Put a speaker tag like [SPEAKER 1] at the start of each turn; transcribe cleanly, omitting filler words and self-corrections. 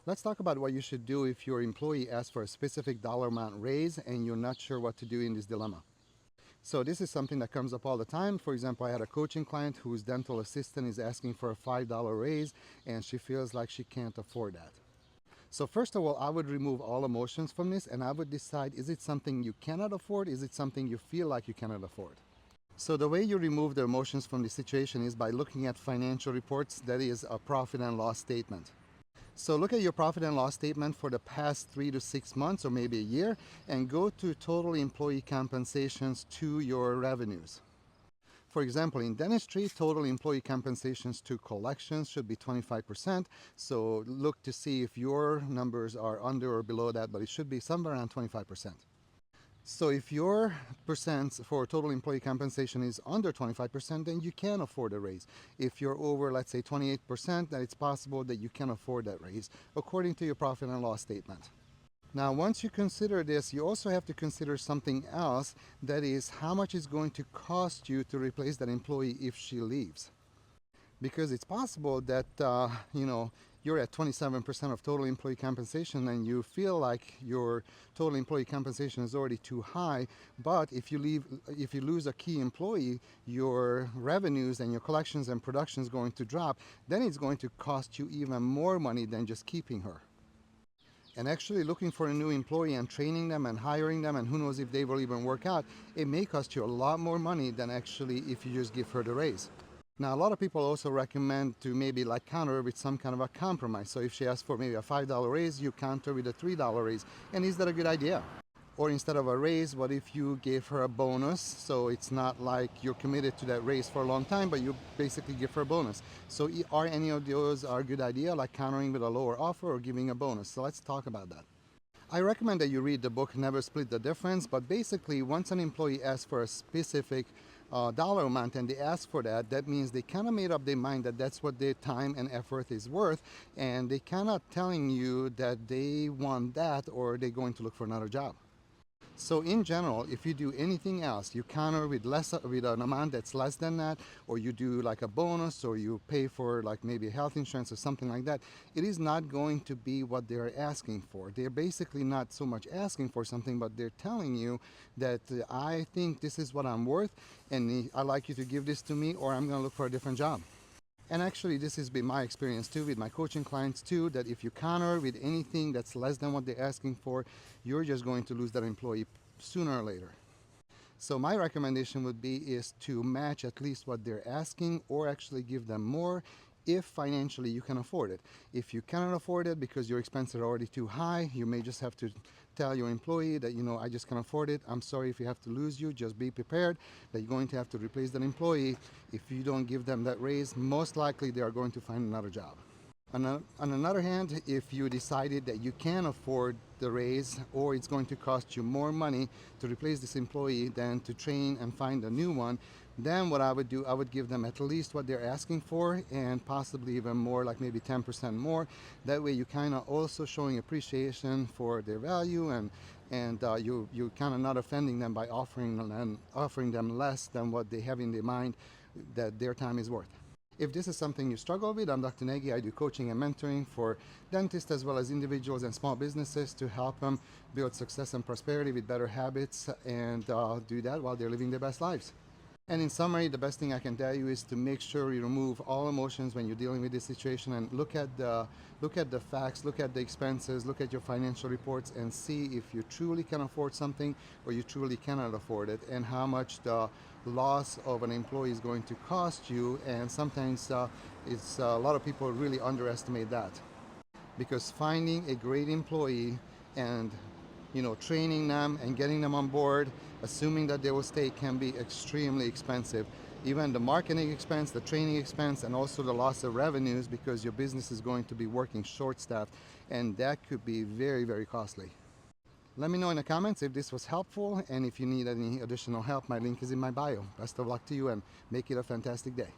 [SPEAKER 1] Let's talk about what you should do if your employee asks for a specific dollar amount raise and you're not sure what to do in this dilemma. So this is something that comes up all the time. For example, I had a coaching client whose dental assistant is asking for a $5 raise and she feels like she can't afford that. So first of all, I would remove all emotions from this and I would decide, is it something you cannot afford? Is it something you feel like you cannot afford? So the way you remove the emotions from the situation is by looking at financial reports, that is a profit and loss statement. So look at your profit and loss statement for the past 3 to 6 months or maybe a year and go to total employee compensations to your revenues. For example, in dentistry, total employee compensations to collections should be 25%. So look to see if your numbers are under or below that, but it should be somewhere around 25%. So if your percent for total employee compensation is under 25%, then you can afford a raise. If you're over, let's say 28%, then it's possible that you can afford that raise according to your profit and loss statement. Now, once you consider this, you also have to consider something else, that is how much it's going to cost you to replace that employee if she leaves. Because it's possible that, you're at 27% of total employee compensation and you feel like your total employee compensation is already too high, but if you lose a key employee, your revenues and your collections and production is going to drop, then it's going to cost you even more money than just keeping her. And actually looking for a new employee and training them and hiring them, and who knows if they will even work out, it may cost you a lot more money than actually if you just give her the raise. Now, a lot of people also recommend to maybe counter with some kind of a compromise. So if she asks for maybe a $5 raise, you counter with a $3 raise. And is that a good idea? Or instead of a raise, what if you gave her a bonus? So it's not like you're committed to that raise for a long time, but you basically give her a bonus. So are any of those a good idea, like countering with a lower offer or giving a bonus? So let's talk about that. I recommend that you read the book Never Split the Difference, but basically once an employee asks for a specific dollar amount and they ask for that, that means they kind of made up their mind that that's what their time and effort is worth, and they cannot telling you that they want that or they're going to look for another job. So in general, if you do anything else, you counter with an amount that's less than that, or you do like a bonus, or you pay for like maybe health insurance or something like that, it is not going to be what they're asking for. They're basically not so much asking for something, but they're telling you that I think this is what I'm worth, and I'd like you to give this to me, or I'm going to look for a different job. And actually, this has been my experience too with my coaching clients too, that if you counter with anything that's less than what they're asking for, you're just going to lose that employee sooner or later. So my recommendation would be is to match at least what they're asking, or actually give them more if financially you can afford it. If you cannot afford it because your expenses are already too high, you may just have to tell your employee that, I just can't afford it. I'm sorry if you have to lose you. Just be prepared that you're going to have to replace that employee. If you don't give them that raise, most likely they are going to find another job. On another hand, if you decided that you can afford the raise, or it's going to cost you more money to replace this employee than to train and find a new one, then what I would do, I would give them at least what they're asking for, and possibly even more, like maybe 10% more. That way you kind of also showing appreciation for their value, and you kind of not offending them by offering them less than what they have in their mind that their time is worth. If this is something you struggle with, I'm Dr. Nagy. I do coaching and mentoring for dentists as well as individuals and small businesses to help them build success and prosperity with better habits, and do that while they're living their best lives. And in summary, the best thing I can tell you is to make sure you remove all emotions when you're dealing with this situation, and look at the facts, look at the expenses, look at your financial reports, and see if you truly can afford something or you truly cannot afford it, and how much the loss of an employee is going to cost you. And sometimes it's a lot of people really underestimate that, because finding a great employee and training them and getting them on board, assuming that they will stay, can be extremely expensive. Even the marketing expense, the training expense, and also the loss of revenues, because your business is going to be working short-staffed, and that could be very, very costly. Let me know in the comments if this was helpful, and if you need any additional help, my link is in my bio. Best of luck to you, and make it a fantastic day.